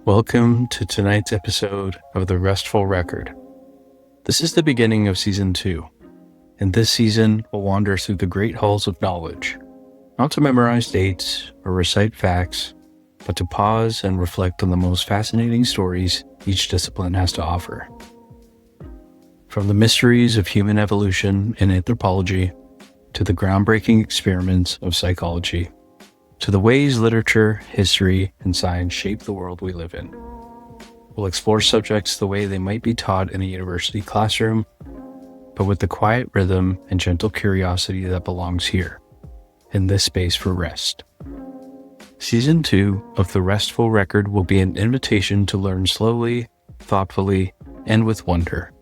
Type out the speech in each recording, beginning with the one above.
Welcome to tonight's episode of the Restful Record. This is the beginning of Season 2. In this season, we'll wander through the great halls of knowledge, not to memorize dates or recite facts, but to pause and reflect on the most fascinating stories each discipline has to offer. From the mysteries of human evolution in anthropology, to the groundbreaking experiments of psychology, to the ways literature, history, and science shape the world we live in. We'll explore subjects the way they might be taught in a university classroom, but with the quiet rhythm and gentle curiosity that belongs here, in this space for rest. Season 2 of the Restful Record will be an invitation to learn slowly, thoughtfully, and with wonder.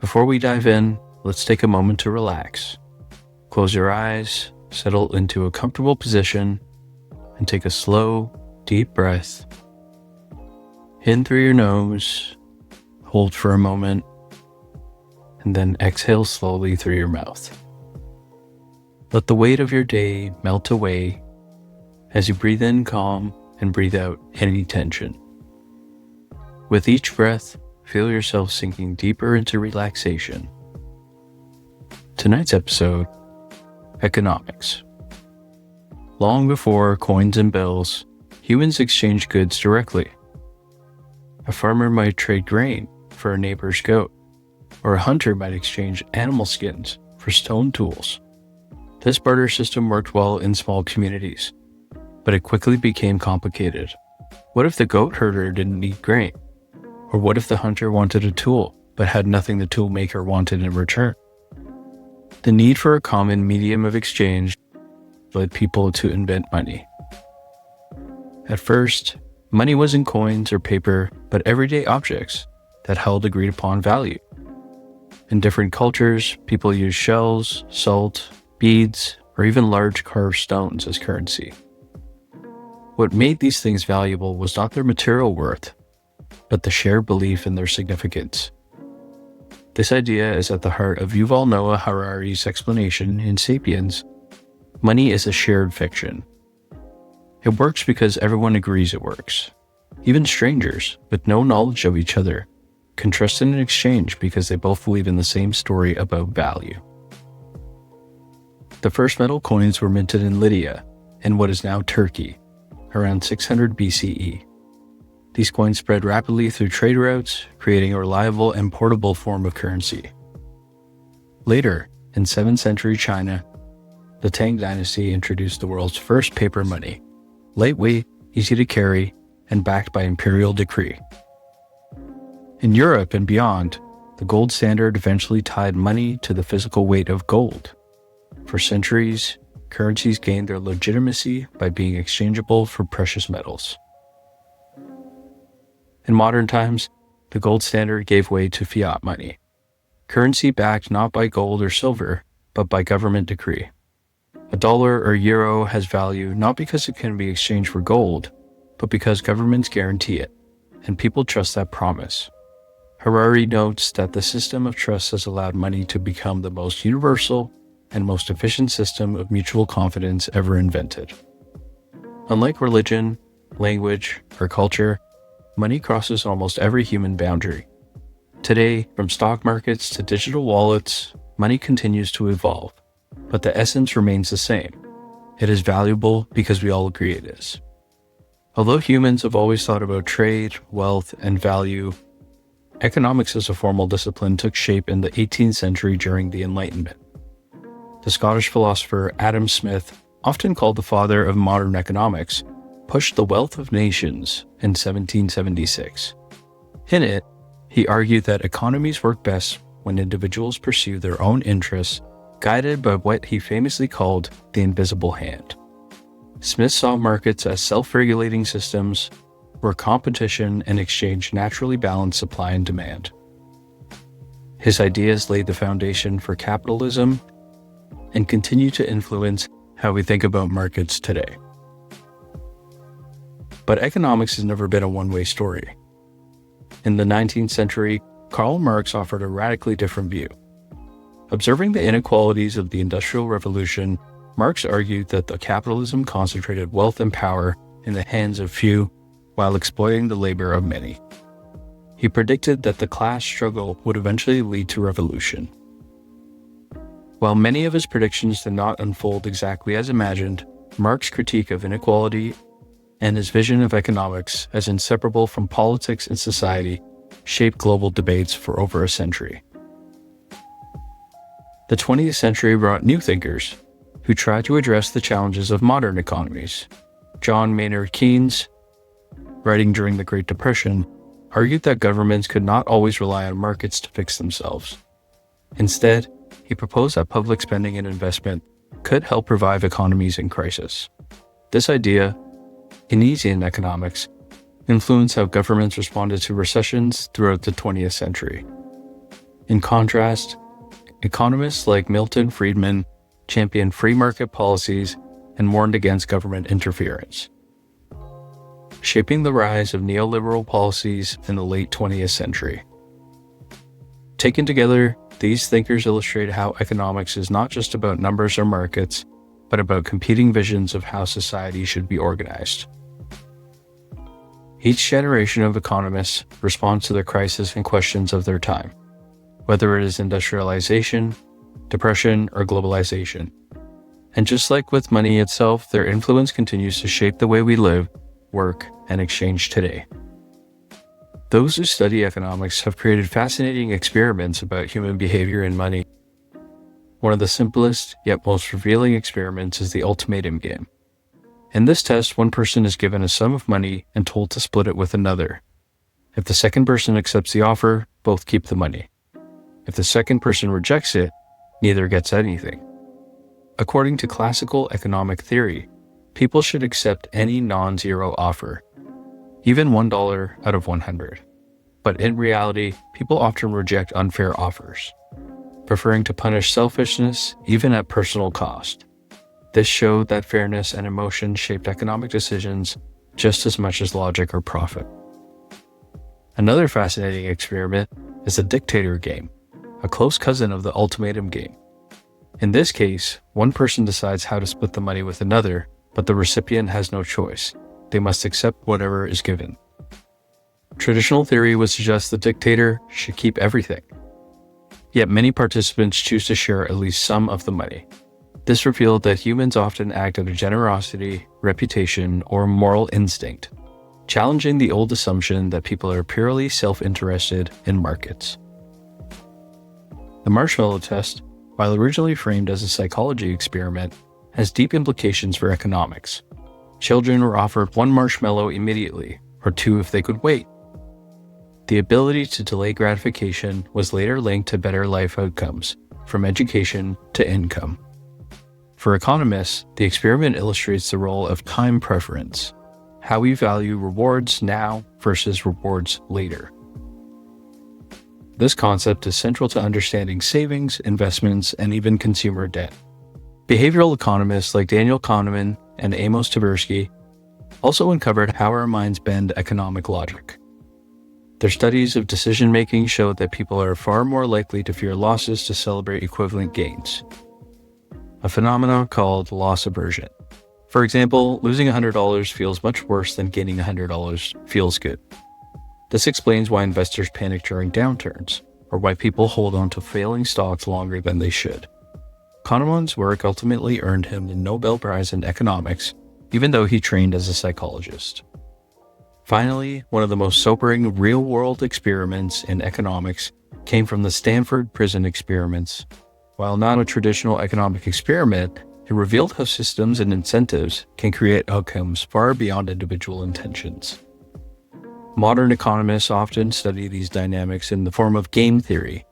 Before we dive in, let's take a moment to relax. Close your eyes, settle into a comfortable position, and take a slow, deep breath. In through your nose, hold for a moment, and then exhale slowly through your mouth. Let the weight of your day melt away as you breathe in calm and breathe out any tension. With each breath, feel yourself sinking deeper into relaxation. Tonight's episode: economics. Long before coins and bills, humans exchanged goods directly. A farmer might trade grain for a neighbor's goat, or a hunter might exchange animal skins for stone tools. This barter system worked well in small communities, but it quickly became complicated. What if the goat herder didn't need grain? Or what if the hunter wanted a tool, but had nothing the tool maker wanted in return? The need for a common medium of exchange led people to invent money. At first, money wasn't coins or paper, but everyday objects that held agreed upon value. In different cultures, people used shells, salt, beads, or even large carved stones as currency. What made these things valuable was not their material worth, but the shared belief in their significance. This idea is at the heart of Yuval Noah Harari's explanation in *Sapiens*. Money is a shared fiction. It works because everyone agrees it works. Even strangers, with no knowledge of each other, can trust in an exchange because they both believe in the same story about value. The first metal coins were minted in Lydia, in what is now Turkey, around 600 BCE. These coins spread rapidly through trade routes, creating a reliable and portable form of currency. Later, in 7th century China, the Tang dynasty introduced the world's first paper money, lightweight, easy to carry, and backed by imperial decree. In Europe and beyond, the gold standard eventually tied money to the physical weight of gold. For centuries, currencies gained their legitimacy by being exchangeable for precious metals. In modern times, the gold standard gave way to fiat money, currency backed not by gold or silver, but by government decree. A dollar or euro has value not because it can be exchanged for gold, but because governments guarantee it, and people trust that promise. Harari notes that the system of trust has allowed money to become the most universal and most efficient system of mutual confidence ever invented. Unlike religion, language, or culture, money crosses almost every human boundary. Today, from stock markets to digital wallets, money continues to evolve, but the essence remains the same. It is valuable because we all agree it is. Although humans have always thought about trade, wealth, and value, economics as a formal discipline took shape in the 18th century during the Enlightenment. The Scottish philosopher Adam Smith, often called the father of modern economics, pushed The Wealth of Nations in 1776. In it, he argued that economies work best when individuals pursue their own interests, guided by what he famously called the invisible hand. Smith saw markets as self-regulating systems where competition and exchange naturally balance supply and demand. His ideas laid the foundation for capitalism and continue to influence how we think about markets today. But economics has never been a one-way story. In the 19th century, Karl Marx offered a radically different view. Observing the inequalities of the Industrial Revolution, Marx argued that the capitalism concentrated wealth and power in the hands of few while exploiting the labor of many. He predicted that the class struggle would eventually lead to revolution. While many of his predictions did not unfold exactly as imagined, Marx's critique of inequality and his vision of economics as inseparable from politics and society shaped global debates for over a century. The 20th century brought new thinkers who tried to address the challenges of modern economies. John Maynard Keynes, writing during the Great Depression, argued that governments could not always rely on markets to fix themselves. Instead, he proposed that public spending and investment could help revive economies in crisis. This idea, Keynesian economics, influenced how governments responded to recessions throughout the 20th century. In contrast, economists like Milton Friedman championed free market policies and warned against government interference, shaping the rise of neoliberal policies in the late 20th century. Taken together, these thinkers illustrate how economics is not just about numbers or markets, but about competing visions of how society should be organized. Each generation of economists responds to the crises and questions of their time, whether it is industrialization, depression, or globalization. And just like with money itself, their influence continues to shape the way we live, work, and exchange today. Those who study economics have created fascinating experiments about human behavior and money. One of the simplest, yet most revealing experiments is the ultimatum game. In this test, one person is given a sum of money and told to split it with another. If the second person accepts the offer, both keep the money. If the second person rejects it, neither gets anything. According to classical economic theory, people should accept any non-zero offer, even $1 out of 100. But in reality, people often reject unfair offers, preferring to punish selfishness even at personal cost. This showed that fairness and emotion shaped economic decisions just as much as logic or profit. Another fascinating experiment is the dictator game, a close cousin of the ultimatum game. In this case, one person decides how to split the money with another, but the recipient has no choice. They must accept whatever is given. Traditional theory would suggest the dictator should keep everything. Yet many participants choose to share at least some of the money. This revealed that humans often act out of generosity, reputation, or moral instinct, challenging the old assumption that people are purely self-interested in markets. The marshmallow test, while originally framed as a psychology experiment, has deep implications for economics. Children were offered one marshmallow immediately, or two if they could wait. The ability to delay gratification was later linked to better life outcomes, from education to income. For economists, the experiment illustrates the role of time preference, how we value rewards now versus rewards later. This concept is central to understanding savings, investments, and even consumer debt. Behavioral economists like Daniel Kahneman and Amos Tversky also uncovered how our minds bend economic logic. Their studies of decision-making showed that people are far more likely to fear losses to celebrate equivalent gains, a phenomenon called loss aversion. For example, losing $100 feels much worse than gaining $100 feels good. This explains why investors panic during downturns, or why people hold on to failing stocks longer than they should. Kahneman's work ultimately earned him the Nobel Prize in economics, even though he trained as a psychologist. Finally, one of the most sobering real-world experiments in economics came from the Stanford prison experiments. While not a traditional economic experiment, it revealed how systems and incentives can create outcomes far beyond individual intentions. Modern economists often study these dynamics in the form of game theory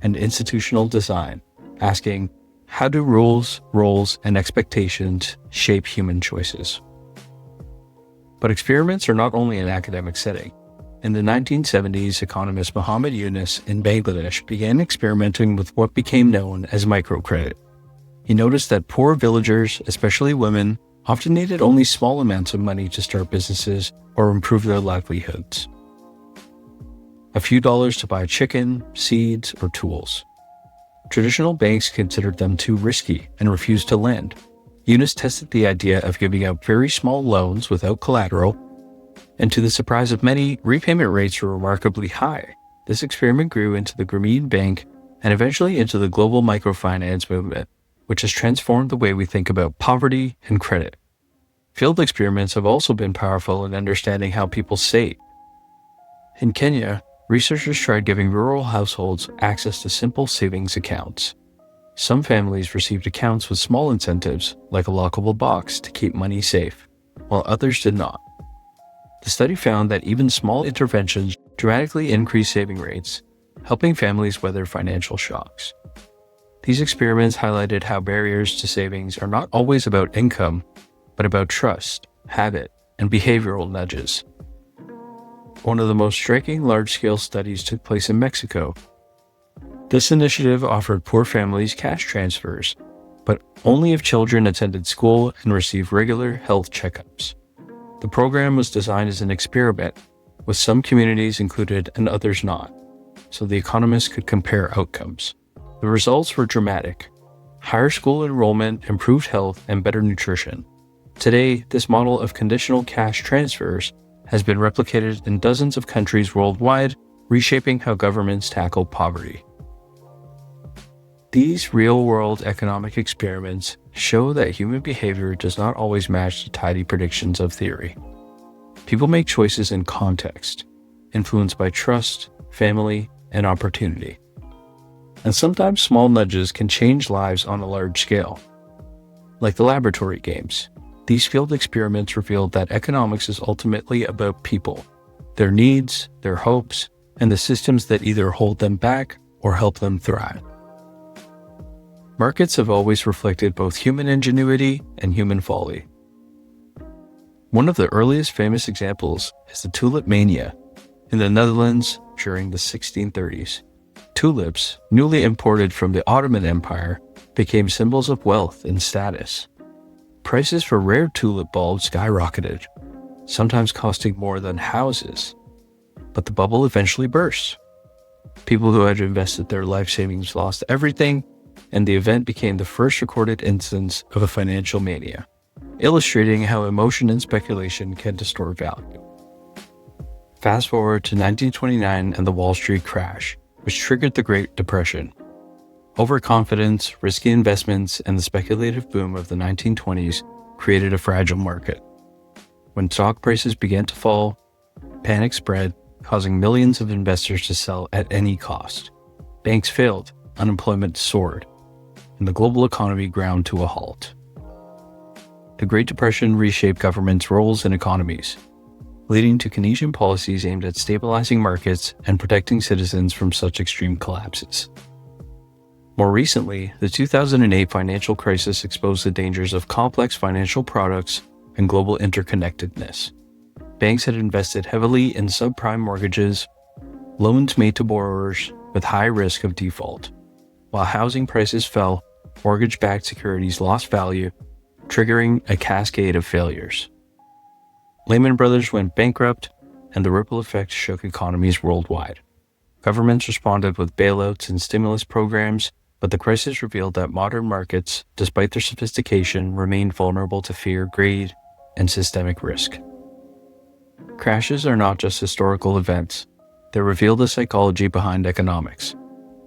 and institutional design, asking, how do rules, roles, and expectations shape human choices? But experiments are not only an academic setting. In the 1970s, economist Muhammad Yunus in Bangladesh began experimenting with what became known as microcredit. He noticed that poor villagers, especially women, often needed only small amounts of money to start businesses or improve their livelihoods. A few dollars to buy chicken, seeds, or tools. Traditional banks considered them too risky and refused to lend. Yunus tested the idea of giving out very small loans without collateral, And to the surprise of many, repayment rates were remarkably high. This experiment grew into the Grameen Bank and eventually into the global microfinance movement, which has transformed the way we think about poverty and credit. Field experiments have also been powerful in understanding how people save. In Kenya, researchers tried giving rural households access to simple savings accounts. Some families received accounts with small incentives, like a lockable box, to keep money safe, while others did not. The study found that even small interventions dramatically increased saving rates, helping families weather financial shocks. These experiments highlighted how barriers to savings are not always about income, but about trust, habit, and behavioral nudges. One of the most striking large-scale studies took place in Mexico. This initiative offered poor families cash transfers, but only if children attended school and received regular health checkups. The program was designed as an experiment, with some communities included and others not, so the economists could compare outcomes. The results were dramatic. Higher school enrollment, improved health, and better nutrition. Today, this model of conditional cash transfers has been replicated in dozens of countries worldwide, reshaping how governments tackle poverty. These real-world economic experiments show that human behavior does not always match the tidy predictions of theory. People make choices in context, influenced by trust, family, and opportunity. And sometimes small nudges can change lives on a large scale. Like the laboratory games, these field experiments revealed that economics is ultimately about people, their needs, their hopes, and the systems that either hold them back or help them thrive. Markets have always reflected both human ingenuity and human folly. One of the earliest famous examples is the tulip mania in the Netherlands during the 1630s. Tulips, newly imported from the Ottoman Empire, became symbols of wealth and status. Prices for rare tulip bulbs skyrocketed, sometimes costing more than houses. But the bubble eventually burst. People who had invested their life savings lost everything, and the event became the first recorded instance of a financial mania, illustrating how emotion and speculation can distort value. Fast forward to 1929 and the Wall Street crash, which triggered the Great Depression. Overconfidence, risky investments, and the speculative boom of the 1920s created a fragile market. When stock prices began to fall, panic spread, causing millions of investors to sell at any cost. Banks failed, unemployment soared, and the global economy ground to a halt. The Great Depression reshaped governments' roles in economies, leading to Keynesian policies aimed at stabilizing markets and protecting citizens from such extreme collapses. More recently, the 2008 financial crisis exposed the dangers of complex financial products and global interconnectedness. Banks had invested heavily in subprime mortgages, loans made to borrowers with high risk of default. While housing prices fell, mortgage-backed securities lost value, triggering a cascade of failures. Lehman Brothers went bankrupt, and the ripple effect shook economies worldwide. Governments responded with bailouts and stimulus programs, but the crisis revealed that modern markets, despite their sophistication, remain vulnerable to fear, greed, and systemic risk. Crashes are not just historical events. They reveal the psychology behind economics.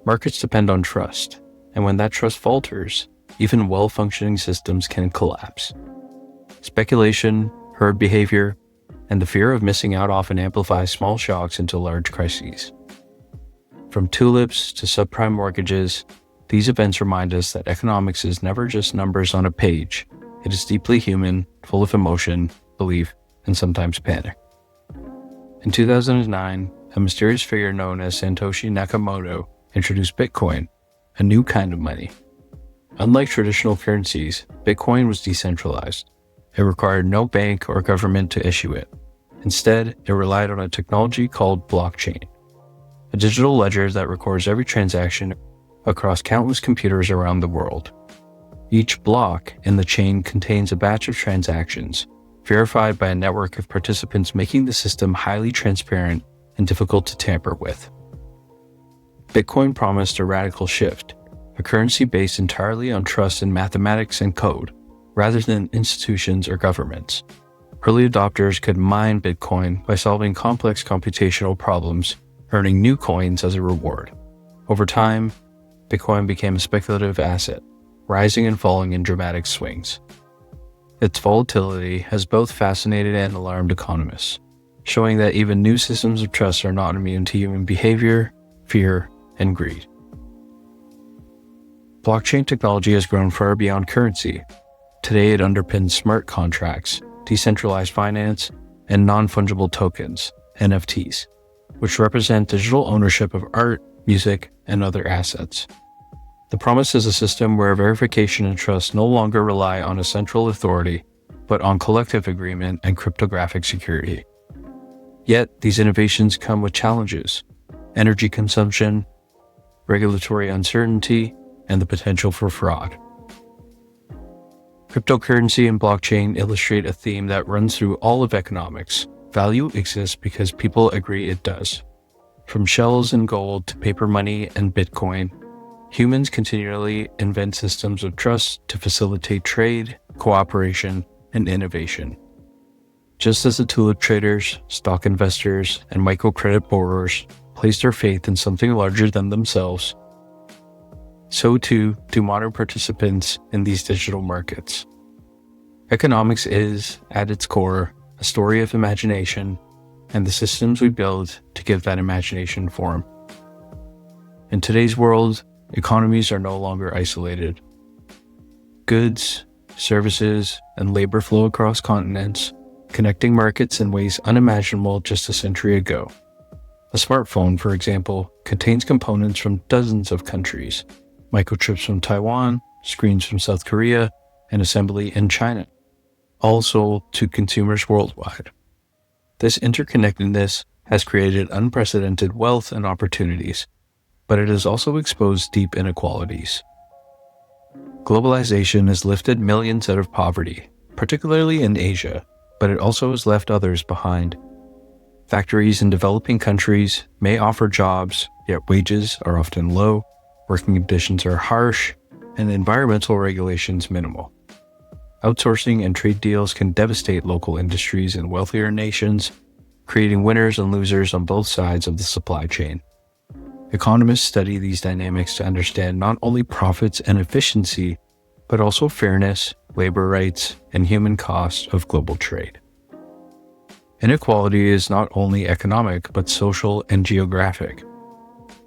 Markets depend on trust, and when that trust falters, even well-functioning systems can collapse. Speculation, herd behavior, and the fear of missing out often amplify small shocks into large crises. From tulips to subprime mortgages, these events remind us that economics is never just numbers on a page. It is deeply human, full of emotion, belief, and sometimes panic. In 2009, a mysterious figure known as Satoshi Nakamoto introduced Bitcoin, a new kind of money. Unlike traditional currencies, Bitcoin was decentralized. It required no bank or government to issue it. Instead, it relied on a technology called blockchain, a digital ledger that records every transaction across countless computers around the world. Each block in the chain contains a batch of transactions, verified by a network of participants, making the system highly transparent and difficult to tamper with. Bitcoin promised a radical shift, a currency based entirely on trust in mathematics and code, rather than institutions or governments. Early adopters could mine Bitcoin by solving complex computational problems, earning new coins as a reward. Over time, Bitcoin became a speculative asset, rising and falling in dramatic swings. Its volatility has both fascinated and alarmed economists, showing that even new systems of trust are not immune to human behavior, fear, and greed. Blockchain technology has grown far beyond currency. Today it underpins smart contracts, decentralized finance, and non-fungible tokens, NFTs, which represent digital ownership of art, music, and other assets. The promise is a system where verification and trust no longer rely on a central authority, but on collective agreement and cryptographic security. Yet, these innovations come with challenges: energy consumption, regulatory uncertainty, and the potential for fraud. Cryptocurrency and blockchain illustrate a theme that runs through all of economics. Value exists because people agree it does. From shells and gold to paper money and Bitcoin, humans continually invent systems of trust to facilitate trade, cooperation, and innovation. Just as the tulip traders, stock investors, and microcredit borrowers place their faith in something larger than themselves, so too do modern participants in these digital markets. Economics is, at its core, a story of imagination and the systems we build to give that imagination form. In today's world, economies are no longer isolated. Goods, services, and labor flow across continents, connecting markets in ways unimaginable just a century ago. A smartphone, for example, contains components from dozens of countries: microchips from Taiwan, screens from South Korea, and assembly in China, all sold to consumers worldwide. This interconnectedness has created unprecedented wealth and opportunities, but it has also exposed deep inequalities. Globalization has lifted millions out of poverty, particularly in Asia, but it also has left others behind. Factories in developing countries may offer jobs, yet wages are often low, working conditions are harsh, and environmental regulations minimal. Outsourcing and trade deals can devastate local industries in wealthier nations, creating winners and losers on both sides of the supply chain. Economists study these dynamics to understand not only profits and efficiency, but also fairness, labor rights, and human costs of global trade. Inequality is not only economic, but social and geographic.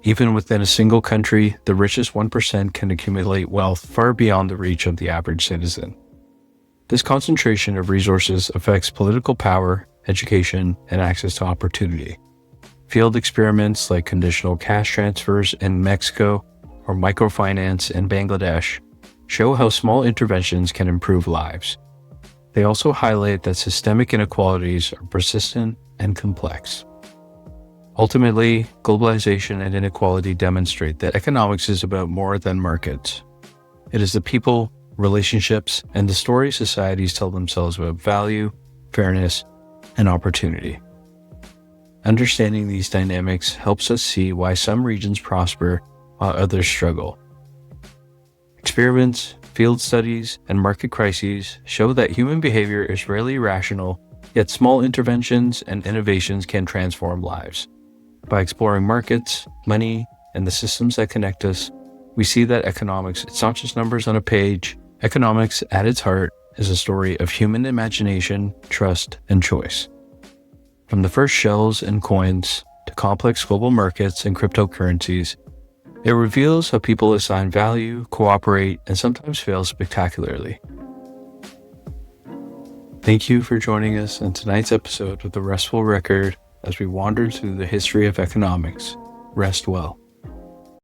Even within a single country, the richest 1% can accumulate wealth far beyond the reach of the average citizen. This concentration of resources affects political power, education, and access to opportunity. Field experiments like conditional cash transfers in Mexico or microfinance in Bangladesh show how small interventions can improve lives. They also highlight that systemic inequalities are persistent and complex. Ultimately, globalization and inequality demonstrate that economics is about more than markets. It is the people, relationships, and the stories societies tell themselves about value, fairness, and opportunity. Understanding these dynamics helps us see why some regions prosper while others struggle. Experiments, field studies, and market crises show that human behavior is rarely rational, yet small interventions and innovations can transform lives. By exploring markets, money, and the systems that connect us, we see that economics, it's not just numbers on a page. Economics, at its heart, is a story of human imagination, trust, and choice. From the first shells and coins to complex global markets and cryptocurrencies, it reveals how people assign value, cooperate, and sometimes fail spectacularly. Thank you for joining us in tonight's episode of the Restful Record as we wander through the history of economics. Rest well.